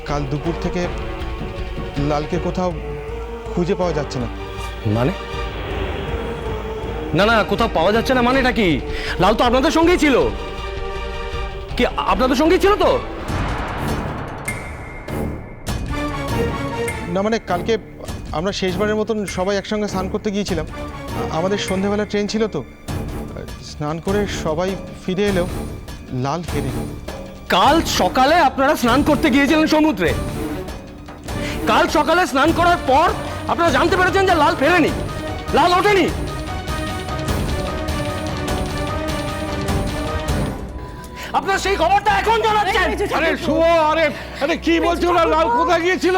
কাল দুপুর থেকে লালকে কোথাও খুঁজে পাওয়া যাচ্ছে না। মানে? না না, কোথাও পাওয়া যাচ্ছে না মানেটা কি? লাল তো আপনাদের সঙ্গেই ছিল। কি আপনাদের সঙ্গেই ছিল তো? না মানে কালকে আমরা শেষবারের মতন সবাই একসঙ্গে স্নান করতে গিয়েছিলাম। আমাদের সন্ধেবেলা ট্রেন ছিল তো, স্নান করে সবাই ফিরে এলেও লাল ফেরেনি। কাল সকালে আপনারা স্নান করতে গিয়েছিলেন সমুদ্রে। কাল সকালে স্নান করার পর আপনারা জানতে পেরেছেন যে লাল ফেরেনি, লাল ওঠেনি। আপনার সেই খবরটা এখন জানাচ্ছেন? আরে শুভ, আরে আরে কি বলছো? না লাল কোথায় গিয়েছিল?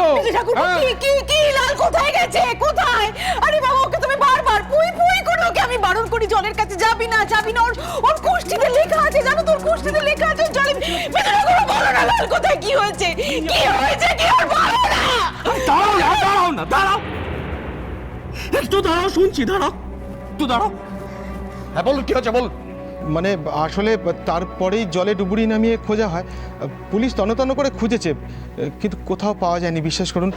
কি লাল কোথায় গেছে? কোথায়? আরে বাবা, ওকে তুমি বারবার পুই পুই করে ওকে আমি বারণ করি জলের কাছে যাবি না। ওর কুষ্ঠিতে লেখা আছে, জানো তোর কুষ্ঠিতে লেখা আছে জলে ভেতরে করে বলো না লাল কোথায়, কি হয়েছে কি আর বলো না। দাঁড়াও একটু দাঁড়াও, শুনছি, দাঁড়াও একটু দাঁড়াও। হ্যাঁ বলুন, কি হচ্ছে বলুন। মানে আসলে তারপরেই জলে ডুবুরি নামিয়ে খোঁজা হয়। পুলিশ তন্ন করে খুঁজেছে, কিন্তু কোথাও পাওয়া যায়নি, বিশ্বাস করুন।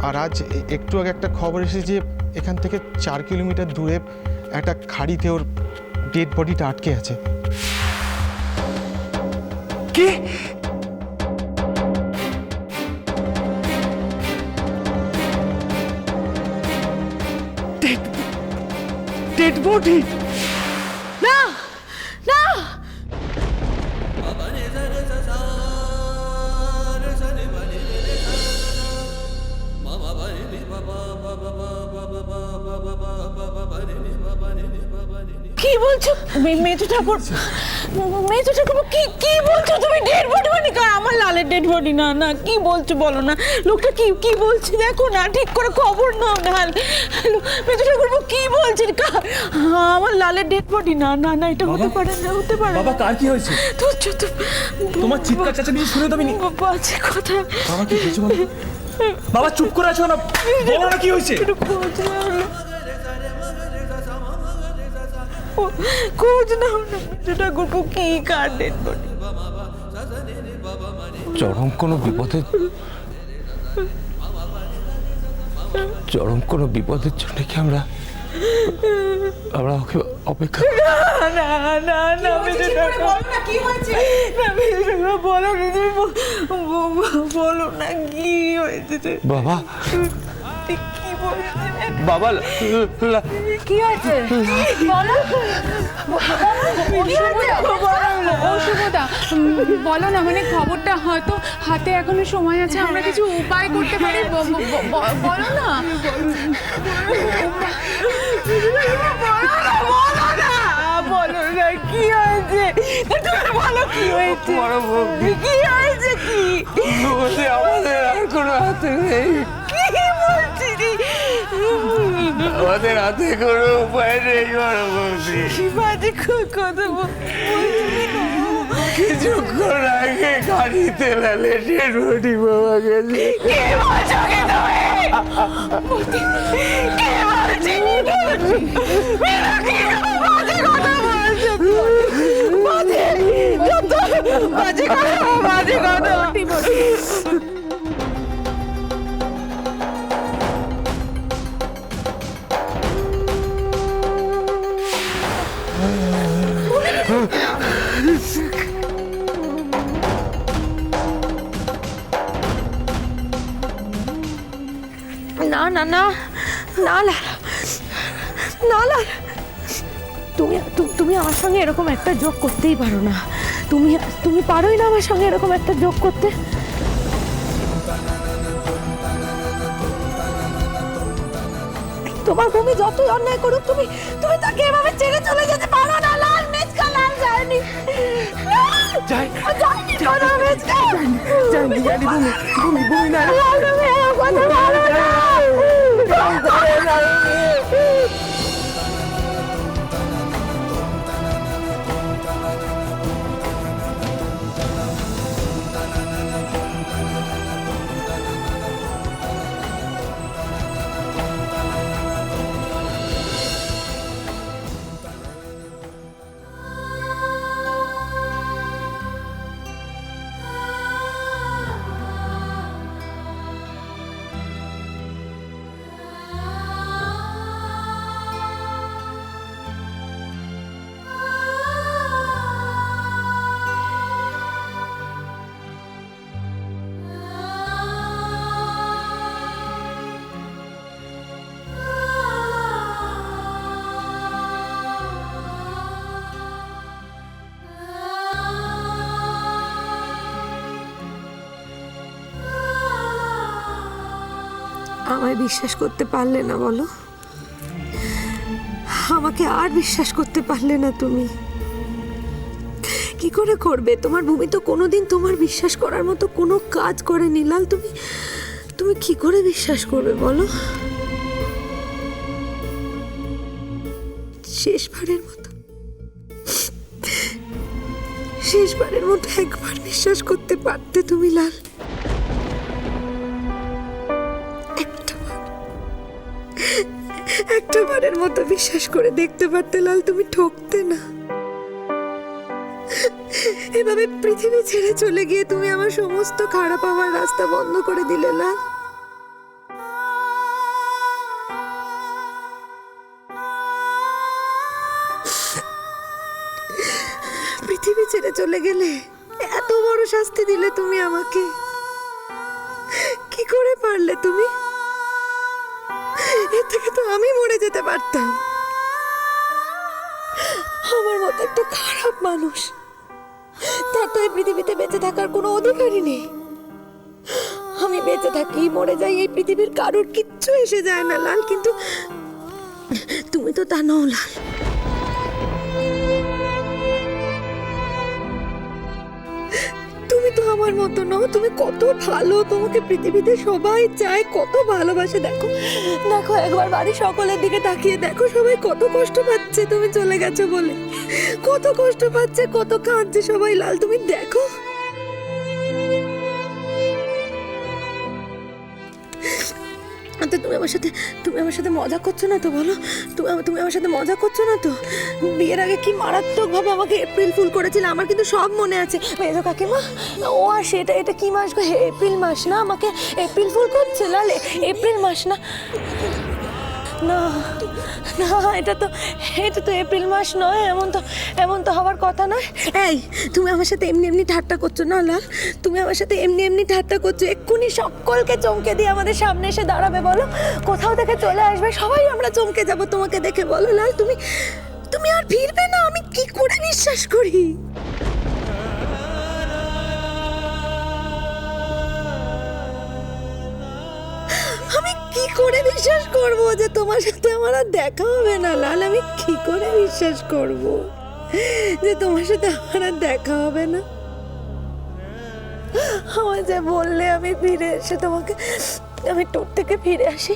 আর আজ একটু আগে একটা খবর এসেছে যে এখান থেকে 4 কিলোমিটার দূরে একটা খাড়িতে ওর ডেড বডিটা আটকে আছে। কি? Dead body? না না, কি বলছো মেজো ঠাকুর? কি বলছো তুমি? ডেড বডি মানে কার? আমার লালের ডেড বডি? না না, কি বলছো বলো না। লোকটা কি বলছে দেখো না, ঠিক করে খবর নাও না। হ্যালো মেজো ঠাকুর, কি বলছেন? আমার লালের ডেড বডি? না না না, এটা হতে পারে না, হতে পারে না। বাবা, কার কি হয়েছে? তোমার চিৎকার চেঁচামেচি শুনে তো আমি বাবা আছে কথা। বাবা কি হয়েছে বলো? বাবা চুপ করে আছো না, বলো না কি হয়েছে? খোঁজ নাও না মেজো ঠাকুর, কি কার ডেড বডি? চরম কোনো বিপদের জন্য কি আমরা ওকে অপেক্ষা? না না না মেজো ঠাকুর, বলো না কি হয়েছে। না মেজো ঠাকুর, বলো না তুমি, বলো না কি হয়েছে। বাবা, কি বলছে বাবা কি হয়েছে বলো। শুভদা, বলো না, মানে খবরটা হয়তো হাতে এখনো সময় আছে, আমরা কিছু উপায় করতে পারি, বলো না। বলো না কি হয়েছে, তুমি বলো কি হয়েছে। কি হয়েছে? কি আমাদের আর কোনো হাতে নেই, আমাদের হাতে কোনো উপায় নেই বড় বৌদি। বাজে কথা কিছুক্ষণ আগে গাড়িতে লালে ডেড বডি পাওয়া গেছে। বাজে কথা। না না না না না না, তুমি আমার সঙ্গে এরকম একটা যোগ করতেই পারো না। তুমি পারোই না আমার সঙ্গে এরকম একটা যোগ করতে। তোমার ভূমি যতই অন্যায় করুক, তুমি তাকে এভাবে ছেড়ে চলে যেতে পারো না। লাল মেজকা, লাল যায়নি, যায়নি কোনো মেজকা, যায়নি ভূমি না, লাল তুমি কথা বলো না। আমায় বিশ্বাস করতে পারলে না বলো? আমাকে আর বিশ্বাস করতে পারলে না তুমি? কি করে করবে? তোমার ভূমি তো কোনোদিন তোমার বিশ্বাস করার মতো কোনো কাজ করেনি লাল। তুমি তুমি কি করে বিশ্বাস করবে বলো? শেষবারের মতো একবার বিশ্বাস করতে পারতে তুমি লাল। একটা বারের মতো বিশ্বাস করে দেখতে পারতে লাল, তুমি ঠকতে না। এভাবে পৃথিবী ছেড়ে চলে গিয়ে তুমি আমার সমস্ত খারাপ হওয়ার রাস্তা বন্ধ করে দিলে লাল। পৃথিবী ছেড়ে চলে গেলে এত বড় শাস্তি দিলে তুমি আমাকে। কি করে পারলে তুমি? এর থেকে তো আমি মরে যেতে পারতাম। আমার মতো একটা খারাপ মানুষ, তার তো এই পৃথিবীতে বেঁচে থাকার কোনো অধিকারই নেই। আমি বেঁচে থাকি মরে যাই, এই পৃথিবীর কারোর কিচ্ছু এসে যায় না লাল। কিন্তু তুমি তো তা নও লাল। তুমি তো আমার মতো নও। তুমি কত ভালো, তোমাকে পৃথিবীতে সবাই চায়, কত ভালোবাসে। দেখো দেখো একবার বাড়ির সকলের দিকে তাকিয়ে দেখো, সবাই কত কষ্ট পাচ্ছে তুমি চলে গেছো বলে। কত কষ্ট পাচ্ছে, কত কাঁদছে সবাই লাল, তুমি দেখো। তুমি আমার সাথে মজা করছো না তো বলো? তুমি আমার সাথে মজা করছো না তো? বিয়ের আগে কি মারাত্মক ভাবে আমাকে এপ্রিল ফুল করেছিল, আমার কিন্তু সব মনে আছে। মেজো কাকিমা ও আসে, এটা কি মাস গো? এপ্রিল মাস না? আমাকে এপ্রিল ফুল করছে লাল? এপ্রিল মাস না? না না, এটা তো এপ্রিল মাস নয়। এমন তো হওয়ার কথা নয়। এই তুমি আমার সাথে এমনি ঠাট্টা করছো না লাল? তুমি আমার সাথে এমনি ঠাট্টা করছো। এক্ষুনি সকলকে চমকে দিয়ে আমাদের সামনে এসে দাঁড়াবে বলো? কোথাও থেকে চলে আসবে, সবাই আমরা চমকে যাব তোমাকে দেখে বলো লাল? তুমি আর ফিরবে না, আমি কি করে বিশ্বাস করি? আমি কি করে বিশ্বাস করব যে তোমার সাথে আমার আর দেখা হবে না লাল? আমি কি করে বিশ্বাস করব যে তোমার সাথে আমার আর দেখা হবে না? আমার যে বললে আমি ফিরে এসে তোমাকে, আমি ট্যুর থেকে ফিরে আসি,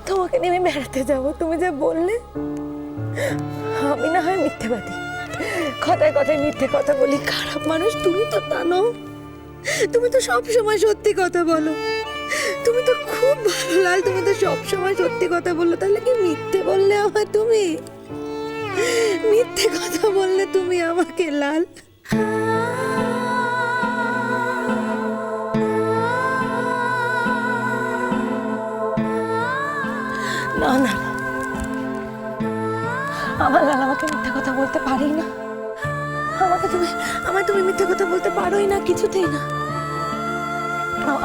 তোমাকে নিয়ে আমি বেড়াতে যাবো, তুমি যে বললে। আমি না হয় মিথ্যেবাদী, কথায় কথায় মিথ্যে কথা বলি, খারাপ মানুষ। তুমি তো তা নও। তুমি তো সব সময় সত্যি কথা বলো। তুমি তো খুব ভালো লাল, তুমি তো সব সময় সত্যি কথা বললো। তাহলে কি মিথ্যে বললে আমায় তুমি? মিথ্যে কথা বললে তুমি আমাকে লাল? না না, আমার লাল আমাকে মিথ্যে কথা বলতে পারি না। আমায় তুমি মিথ্যে কথা বলতে পারোই না, কিছুতেই না।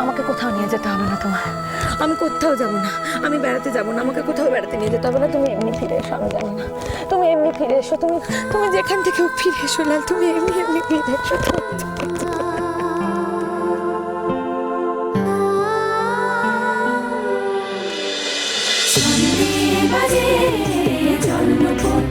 আমাকে কোথাও নিয়ে যেতে হবে না তোমার। আমি কোথাও যাব না, আমি বেড়াতে যাব না, আমাকে কোথাও বেড়াতে নিয়ে যেতে হবে না। তুমি এমনি ফিরে এসো, আমি জানি না। তুমি এমনি ফিরে এসো, তুমি যেখান থেকে ফিরে এসো লাল, তুমি এমনি ফিরে এসো। বাজে জন্মপথ